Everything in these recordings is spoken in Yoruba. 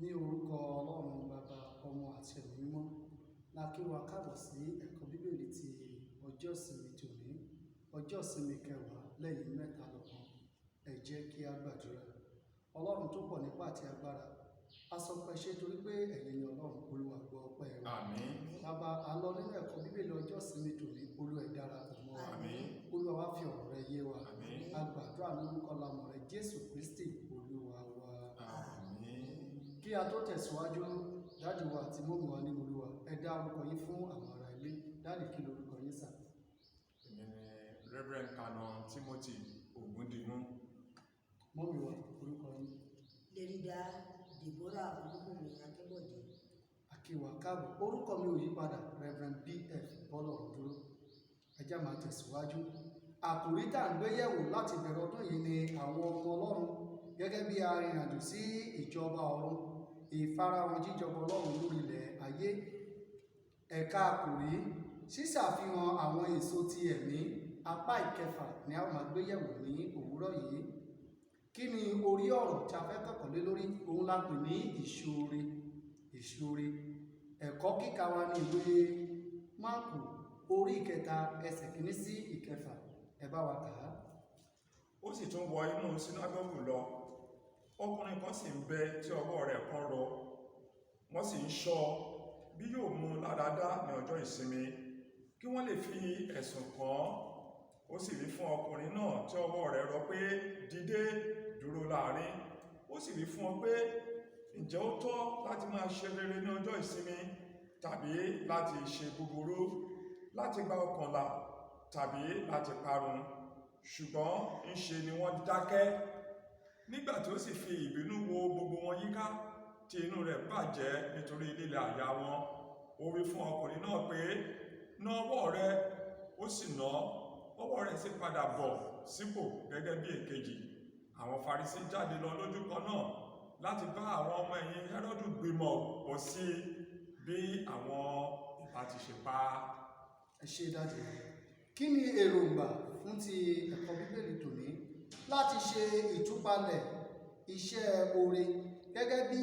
Ní orúkọ Ọlọ́run Baba, Ọmọ àti Ẹ̀mí Mímọ́, la kí wa káàbọ̀ sí ẹ̀kọ́ Bíbélì ti ọjọ́ ìsinmi tòní, ọjọ́ ìsinmi kẹwàá lẹ́yìn mẹ́ta lọ́kan. Ẹ jẹ́ kí a gbàdúrà. Ọlọ́run tó pọ̀ nípa àti agbára, a sọ pé ṣé torí pé ẹ̀yin ni Ọlọ́run, Olúwa gbọ́ ọpẹ́ wa. Àmín. Bàbá, a lọ nínú ẹ̀kọ́ Bíbélì ọjọ́ ìsinmi tòní, Olúwa ẹ darapọ̀ mọ́ wa. Àmín. Olúwa wá fi ọ̀rọ̀ rẹ yé wa. Àmín. A gbàdúrà lórúkọ lámọ̀ rẹ Jésù Kristi Olúwa wa. Àmín. Kí a tó tẹ̀síwájú, dáàdì wa àti mọ́mì wa nínú Olúwa, ẹ dá orúkọ yín fún àwọn ará ilé. Dáàdì, kí lorúkọ yín sà? Èmi ni Revd Canon Timothy Ogundimu. Mọ́mì wa, orúkọ yín? Lerida Deborah Oluwarohunbi Akinbode. Àkíwà káàbọ̀. Orúkọ mi ò yí padà, Revd BF Bọ́lọ̀run dúró. Ẹ já máa tẹ̀síwájú. Àkòrí tá à ń gbé yẹ̀wò láti bẹ̀rẹ̀ ọdún yìí ni àwọn ọmọ Ọlọ́run gẹ́gẹ́ bí arìnrìnàjò sí ìjọba ọ̀run, ìfarahàn jíjọba Ọlọ́run lórí ilẹ̀ ayé. Ẹ̀ka àkòrí ṣíṣàfihàn àwọn èso ti ẹ̀mí, apá ìkẹfà ni a máa gbé yẹ̀wò ní òwúrọ̀ yìí. Kí ni orí ọ̀rọ̀ tí a fẹ́ kẹ́kọ̀ọ́ lé lórí? Òun la pè ní ìṣoore. Ìṣoore. Ẹ̀kọ́ kíkà wa ní ìwé Máàkù orí ìkẹta ẹsẹ̀ kìíní sí ìkẹfà. Ẹ bá wa kà á. Ó sì tún wọ inú sínágọ́gù lọ. Ọkùnrin kan sì ń bẹ tí ọwọ́ rẹ̀ kan rọ. Wọ́n sì ń ṣọ́ bí yóò mú láradá ní ọjọ́ ìsinmi, kí wọ́n lè fi ẹ̀sùn kàn án. Ó sì wí fún ọkùnrin náà tí ọwọ́ rẹ̀ rọ pé, dìde, dúró láàrin. Ó sì wí fún ọ pé, ǹjẹ́ ó tọ́ láti máa ṣe rere ní ọjọ́ ìsinmi tàbí láti ṣe búburú, láti gba ọkàn là tàbí láti parun? Ṣùgbọ́n ńṣe ni wọ́n dákẹ́. Nígbà tí ó sì fi ìbínú wo gbogbo wọn yíká, tí inú rẹ̀ bàjẹ́ nítorí lílẹ̀ àyà wọn, ó wí fún ọkùnrin náà pé, na ọwọ́ rẹ. Ó sì nà án, ọwọ́ rẹ̀ sì padà bọ̀ sípò gẹ́gẹ́ bí èkejì. Àwọn Farisí jáde lọ lójú kan náà láti bá àwọn ọmọ ẹ̀yìn Hẹ́rọ́dù gbìmọ̀ pọ̀ sí bí àwọn ìbá ti ṣe pa á. Ẹ ṣé dájú. Kí ni èròǹgbà fún ti ẹ̀kọ́ Bíbélì tòní? Láti ṣe ìtúpalẹ̀ iṣẹ́ oore gẹ́gẹ́ bí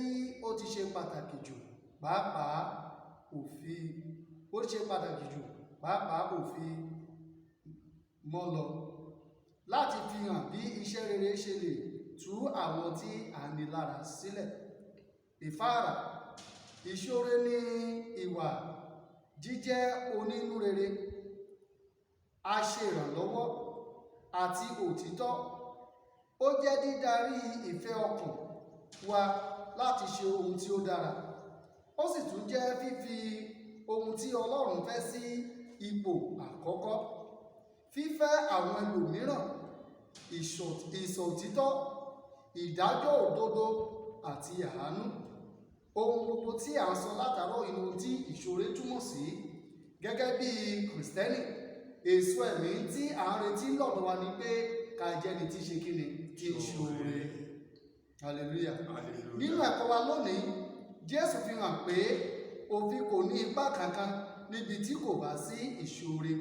ó ti ṣe pàtàkì jù pàápàá òfin mọ́ lọ. Láti fi hàn bí iṣẹ́ rere ṣe lè tú àwọn tí à ń ní lára sílẹ̀. Ìfáàrà. Ìṣoore ní ìwà jíjẹ́ onínúrere, aṣèrànlọ́wọ́ àti òtítọ́. Ó jẹ́ dídarí ìfẹ́ ọkàn wa láti ṣe ohun tí ó dára. Ó sì tún jẹ́ fífi ohun tí Ọlọ́run fẹ́ sí ipò àkọ́kọ́. Fífẹ́ àwọn ẹlòmíràn, ìṣòtítọ́, ìdájọ́ òdodo àti àánú. Ohun gbogbo tí à ń sọ látàárọ̀ inú tí ìṣoore túmọ̀ sí gẹ́gẹ́ bí Kìrìsìtẹ́nì. Èso ẹ̀mí tí à ń retí lọ́dọ̀ wa ni pé ká jẹ́ni tí ṣe kíni? Tí ṣoore. Hallelujah. Nínú ẹ̀kọ́ wa lónìí, Jésù fi hàn pé òfin kò ní ipá kankan níbi tí kò bá sí ìṣoore.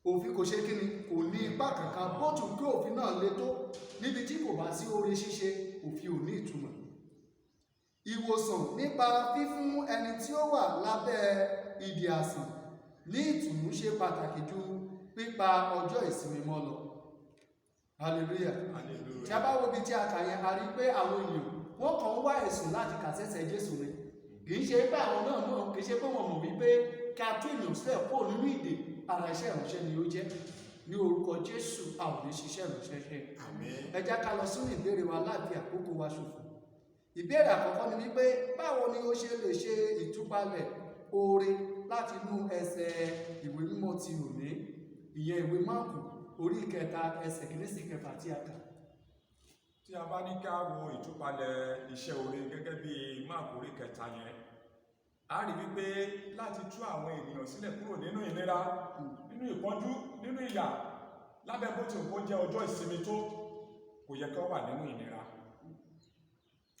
Òfin kò ṣe kíni? Kò ní ipá kankan. Bó tún kí òfin náà le tó, níbi tí kò bá sí oore ṣíṣe, òfin ò ní ìtumọ̀. Ìwòsàn nípa fífún ẹni tí ó wà lábẹ́ ìdè àìsàn ní ìtùnú ṣe pàtàkì ju pípa ọjọ́ ìsinmi mọ́ lọ. Hallelujah. Tí a bá wo ibi tí a kà yẹn, a rí pé àwọn ènìyàn wọ́n kàn ń wá ẹ̀sùn láti kà sẹ́sẹ̀ Jésù rẹ̀. Kì í ṣe pé àwọn náà kì í ṣe pé wọ́n mọ̀ wípé ká tú ènìyàn sílẹ̀ kó nínú ìdè ara iṣẹ́ ìránṣẹ́ ni ó jẹ́. Ní orúkọ Jésù, a ò ní ṣiṣẹ́ ìránṣẹ́ ṣe. Àmín. Ẹ jẹ́ ká lọ sínú ìbéèrè wa láti àkókò wa ṣòfò. Ìbéèrè àkọ́kọ́ ni wípé báwo ni ó ṣe lè ṣe ìtúpalẹ̀ oore láti inú ẹsẹ̀ ìwé mímọ́ ti òní, ìyẹn ìwé Máàkù orí ìkẹta ẹsẹ̀ kìíní sí ìkẹfà tí a kà. Tí a bá ní ká wo ìtúpalẹ̀ iṣẹ́ oore gẹ́gẹ́ bí Máàkù orí kẹta yẹn, a rí wípé láti tú àwọn ènìyàn sílẹ̀ kúrò nínú ìnira, nínú ìpọ́njú, nínú ìyà, lábẹ́ bó ti kó jẹ́ ọjọ́ ìsinmi tó, kò yẹ kí wọ́n wà nínú ìnira.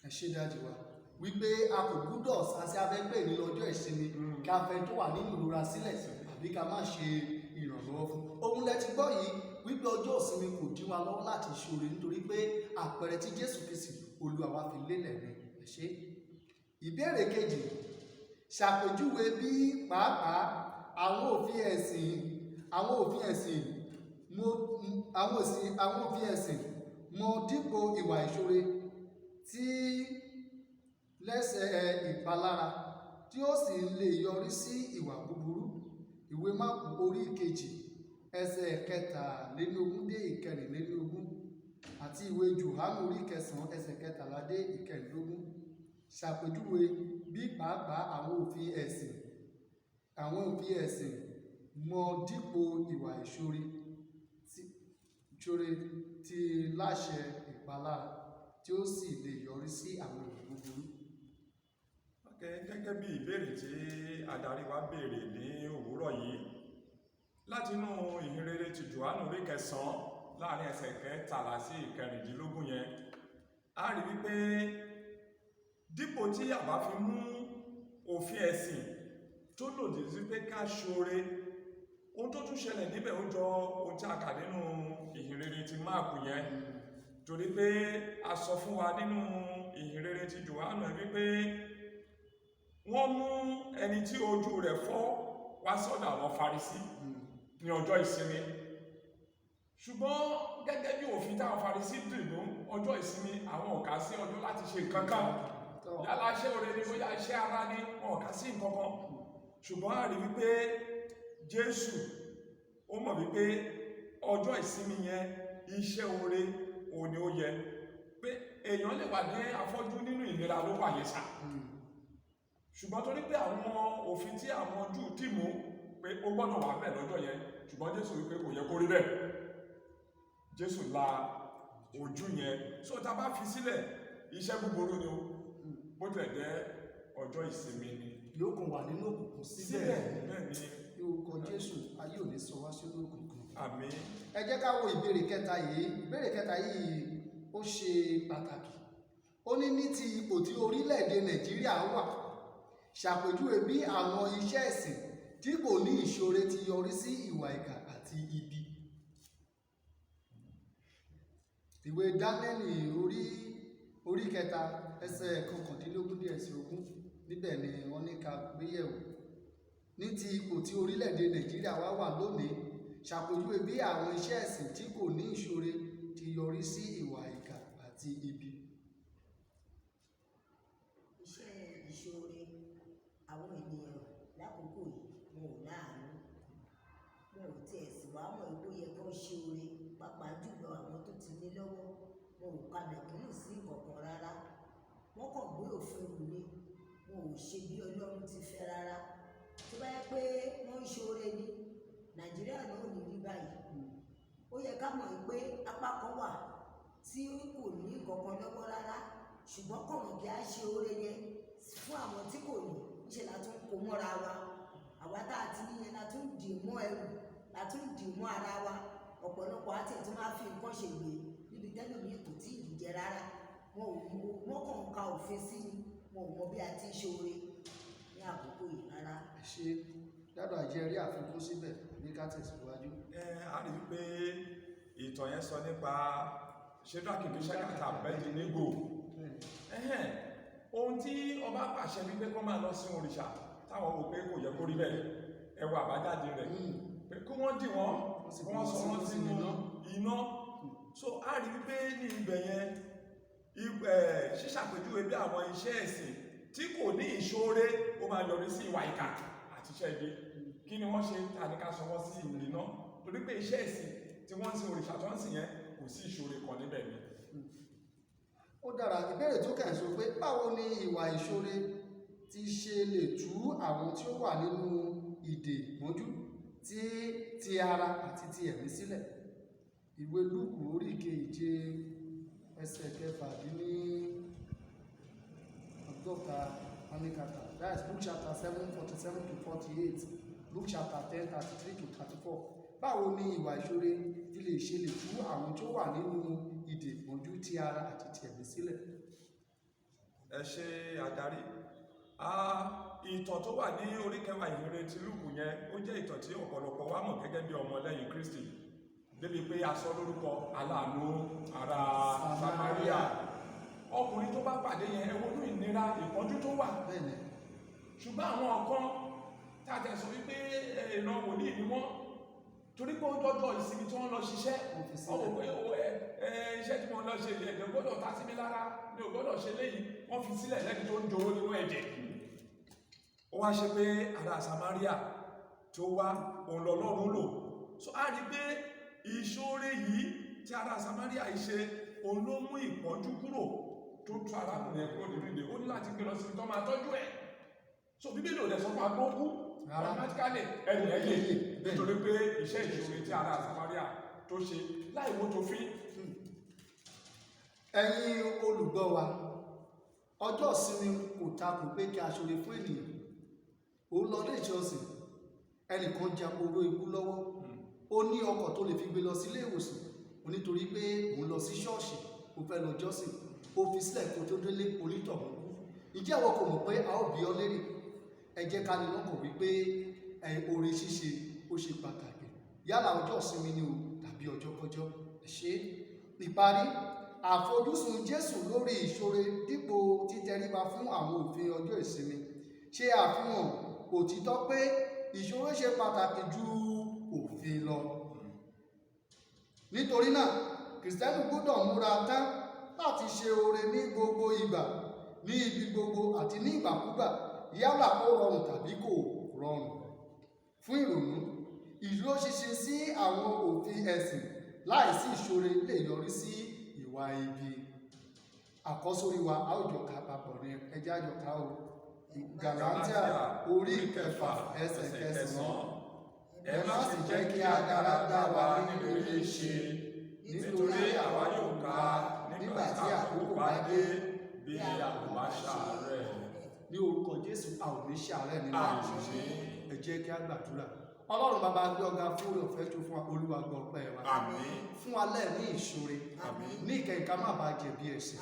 Ẹ ṣé dájú wa wípé a kò gbúdọ̀ sásí abẹ́gbẹ́ ní ọjọ́ ìsinmi kí a fẹ́ tó wà nínú ìrora sílẹ̀ àbí ká má ṣe ìrànlọ́wọ́ fún. Ohun lẹ ti gbọ́ yìí wípé ọjọ́ ìsinmi kò dí wa lọ́wọ́ láti ṣoore nítorí pé àpẹẹrẹ tí Jésù Kristi Olúwa wa fi lélẹ̀ ni. Ẹ ẹ ṣé. Ìbéèrè kejì, ṣàpèjúwe bí pàápàá àwọn òfin ẹ̀sìn mọ dípò ìwà ìṣoore tí lẹ́sẹ̀ ìpalára tí ó sì lè yọrí sí ìwà búburú. Ìwé Máàkù orí kejì ẹsẹ̀ 13 dé 14 àti ìwé Jòhánù orí 9 ẹsẹ̀ 13 dé 14. Ṣàpèjúwe bí pàápàá àwọn òfin ẹ̀sìn mọ dípò ìwà ìṣoore tí láṣẹ ìpalára tí ó sì lè yọrí sí àwọn ìwà búburú. Gẹ́gẹ́ bí ìbéèrè tí adarí wa béèrè ní òwúrọ̀ yìí, látinú ìhìnrere ti Jòhánù orí 9 láàrin ẹsẹ̀ 13 sí 14 yẹn, a rí wípé dípò tí a bá fi mú òfin ẹ̀sìn tó lòdì sí pé ká ṣoore, ohun tó tún ṣẹlẹ̀ níbẹ̀ ó jọ ohun tí a kà nínú ìhìnrere ti Máàkù yẹn, torí pé a sọ fún wa nínú ìhìnrere ti Jòhánù wípé wọ́n mú ẹni tí ojú rẹ̀ fọ́ wá sọ́dọ̀ àwọn Farisí ní ọjọ́ ìsinmi, ṣùgbọ́n gẹ́gẹ́ bí òfin táwọn Farisí dìbò ọjọ́ ìsinmi àwọn ò kà sí ọjọ́ láti ṣe nǹkan kan, yálà iṣẹ́ oore ni bóyá iṣẹ́ ara ni wọn ò kà sí nǹkan kan. Ṣùgbọ́n a rí wípé Jésù ó mọ̀ wípé ọjọ́ ìsinmi yẹn iṣẹ́ oore òun ni ó yẹ, pé èèyàn lè wà ní afọ́jú nínú ìlera ló wà yẹn sá, ṣùgbọ́n torí pé àwọn òfin tí àwọn Júù dì mú pé ó gbọ́dọ̀ wà bẹ́ẹ̀ lọ́jọ́ yẹn, ṣùgbọ́n Jésù wípé kò yẹ kó rí bẹ́ẹ̀, Jésù la ojú yẹn. So tá a bá fi sílẹ̀ iṣẹ́ búburú ni ó, bó tilẹ̀ jẹ́ ọjọ́ ìsinmi ni. Yóò kàn wà nínú òkùnkùn síbẹ̀. Bẹ́ẹ̀ ni. Orúkọ Jésù, ayé ò ní sọ wá sínú òkùnkùn. Àmín. Ẹ jẹ́ ká wo ìbéèrè kẹta yìí. Ìbéèrè kẹta yìí ó ṣe pàtàkì. Ó ní ti ipò tí orílẹ̀-èdè Nàìjíríà wà, ṣàpèjúwe bí àwọn iṣẹ́ ẹ̀sìn tí kò ní ìṣoore ti yọrí sí ìwà ìkà àti ibi. Ìwé Dáníẹ́lì orí kẹta ẹsẹ̀ 19 dé ẹsẹ̀ 20, níbẹ̀ ni wọ́n ní ká gbéyẹ̀wò. Ní ti ipò tí orílẹ̀-èdè Nàìjíríà wà lónìí, ṣàpèjúwe bí àwọn iṣẹ́ ẹ̀sìn tí kò ní ìṣoore ti yọrí sí ìwà ìkà àti ibi. Iṣẹ́ ìṣoore àwọn ènìyàn lákòókò yìí wọn ò láàánú, wọn ò tiẹ̀ sì wá mọ̀ pé ó yẹ kó ṣe oore, pàápàá jùlọ àwọn tó ti ní lọ́wọ́, wọn ò kalẹ̀ kìlù sí ìkọ̀kan rárá, wọ́n kàn gbé òfin rù ni, wọn ò ṣe bí Ọlọ́run ti fẹ́ rárá. Tó bá yẹ pé wọ́n ń ṣoore ni Nàìjíríà náà ò ní rí báyìí. Ó yẹ ká mọ̀ pé apá kan wà tí kò ní ìkọ̀kan lọ́wọ́ rárá, ṣùgbọ́n kọ̀ọ̀kan kí á ṣe oore yẹn fún àwọn tí kò ní, ṣe la tún kó mọ́ra wa. Àwa tá a ti níyẹn la tún dì mọ́ ẹrù, la tún dì mọ́ ara wa. Ọ̀pọ̀lọpọ̀ àti ẹ̀ tún máa fi nǹkan ṣe gbé níbi tẹ́lómi kò tí ì jẹ rárá. Wọ́n kàn ń ka òfin sí ni, wọn ò mọ bí a ti ń ṣe oore ní àkókò yìí rárá. Ṣé dádò àjẹrí àfikún síbẹ̀ ní ká tẹ̀síwájú? A rí pé ìtàn yẹn sọ nípa Ṣédrákì, Míṣákì àti Ábẹ́dínégò. Ohun tí ọba pàṣẹ wípé kó máa lọ sí òrìṣà táwọn wò pé kò yẹ kó rí bẹ́ẹ̀, ẹ wo àbájáde rẹ̀, pé kí wọ́n dì wọ́n sọ wọ́n sínú iná. So a rí wípé ní ibẹ̀ yẹn ṣíṣàpèjúwe bí àwọn iṣẹ́ ẹ̀sìn tí kò ní ìṣoore ó máa yọrí sí ìwà ìkà àti iṣẹ́ ibi. Kí ni wọ́n ṣe tàbí ká sọ wọ́n sí iná? Torí pé iṣẹ́ ẹ̀sìn tí wọ́n ń sin òrìṣà tó ń sìn yẹn kò sí ìṣoore kan níbẹ̀ ni. Ó dára. Ìbéèrè tó kàn sọ pé báwo ni ìwà ìṣoore ti ṣe lè tú àwọn tí ó wà nínú ìdè mọ́jú ti ara àti ti ẹ̀mí sílẹ̀? Ìwé Lúùkù orí 7 ẹsẹ̀ 7 Anikata. That is Luke chapter 7:47 to 48. Luke chapter 10:33 to 34. Báwo ni ìwà ìṣoore ti lè ṣe lè tú àwọn tó wà nínú ìdè mọ́jú ti ara àti ti ẹ̀mí sílẹ̀? Ẹ ṣé adarí. Ìtàn tó wà ní orí 9 ìhìnrere ti Lúùkù yẹn ó jẹ́ ìtàn tí ọ̀pọ̀lọpọ̀ wa mọ̀ gẹ́gẹ́ bí ọmọ lẹ́yìn Kristi, débi pé a sọ lórúkọ aláàánú ará Samaria. Ọkùnrin tó bá pàdé yẹn, ẹ wo inú ìnira ìpọ́njú tó wà. bẹ́ẹ̀ni Ṣùgbọ́n àwọn kan tàbí sọ wípé ìran wòlíì ni wọ́n, torí pé ó dọ́jọ́ ìsinmi tí wọ́n lọ ṣiṣẹ́, ọwọ́ pé iṣẹ́ tí wọ́n lọ ṣe ẹ̀jẹ̀ gbọ́dọ̀ tá sí mi lára, ní ò gbọ́dọ̀ ṣe léyìí, wọ́n fi sílẹ̀ lẹ́ni tó ń jowó nínú ẹ̀jẹ̀. Ó wá ṣe pé ará Samaria tó wá òun lọ́lọ́run lò. So a rí pé ìṣòro yìí tí ará Samaria yìí ṣe òun ló mú ìpọ́njú kúrò tó tú arákùnrin ẹ̀kọ́ nínú ìdè, ó ní láti gbé lọ sí ibi tó máa tọ́jú ẹ̀. So Bíbélì ò dẹ̀ sọ fún agbókú automatically ẹni ẹ̀yẹ nítorí pé iṣẹ́ ìṣòro tí ará Samaria tó ṣe láìwó tó fi. ẹ̀yin olùgbọ́ wa, ọjọ́ ìsinmi kò takò pé kí a ṣoore fún ènìyàn. ó lọ ilé ìjọsìn, ẹnìkan japoró ikú lọ́wọ́, ó ní ọkọ̀ tó lè fi gbé lọ sí ilé ìwòsàn, ó nítorí pé òun lọ sí ṣọ́ọ̀ṣì, ó fẹ́ lọ jọ́sìn, ó fi sílẹ̀ kó tó délé onítọ̀ mú. ìjẹ́ àwọn kò mọ̀ pé a ó bí ọ lérè? ẹ jẹ́ ká ní lọ́kàn wípé oore ṣíṣe ó ṣe pàtàkì, yálà ọjọ́ ìsinmi ni o tàbí ọjọ́ kọjọ́. ẹ ṣé. ìparí, àfojúsùn Jésù lórí ìṣoore dípò títẹríba fún àwọn òfin ọjọ́ ìsinmi ṣe àfihàn òtítọ́ pé ìṣoore ṣe pàtàkì ju òfin lọ. nítorí náà Kìrìsìtẹ́nì gbọ́dọ̀ múra tán láti ṣe oore ní gbogbo ìgbà, ní ibi gbogbo àti ní ìgbàkúgbà, yálà ó rọrùn tàbí kò rọrùn. fún ìrònú, ìdúróṣinṣin sí àwọn òfin ẹ̀sìn láìsí ìṣoore lè yọrí sí ìwà ibi. àkọ́sórí wa a ó jọ kà papọ̀ ní ẹjẹ́ àjọká o. Gàlátíà orí 6 ẹsẹ̀ 9. Ẹ má sì jẹ́ kí agara dá wa nínú ilé ṣe, nítorí àwa yóò ká nígbà tí àkókò bá dé bí a kò bá ṣàárẹ̀. ní orúkọ Jésù a ò ní ṣàárẹ̀ nínú àṣìṣe. ẹ jẹ́ kí a gbàdúrà. Ọlọ́run bàbá gbé ọ̀gá fún oore ọ̀fẹ́ tó fún wa, Olúwa gbọ́ ọpẹ́ wa. Àmín. fún alẹ́ ní ìṣoore, ní ìkẹyìn ká má bàa jẹ̀bi ẹ̀ṣẹ̀.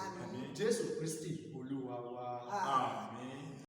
Jésù Kristi Olúwa wa. Àmín.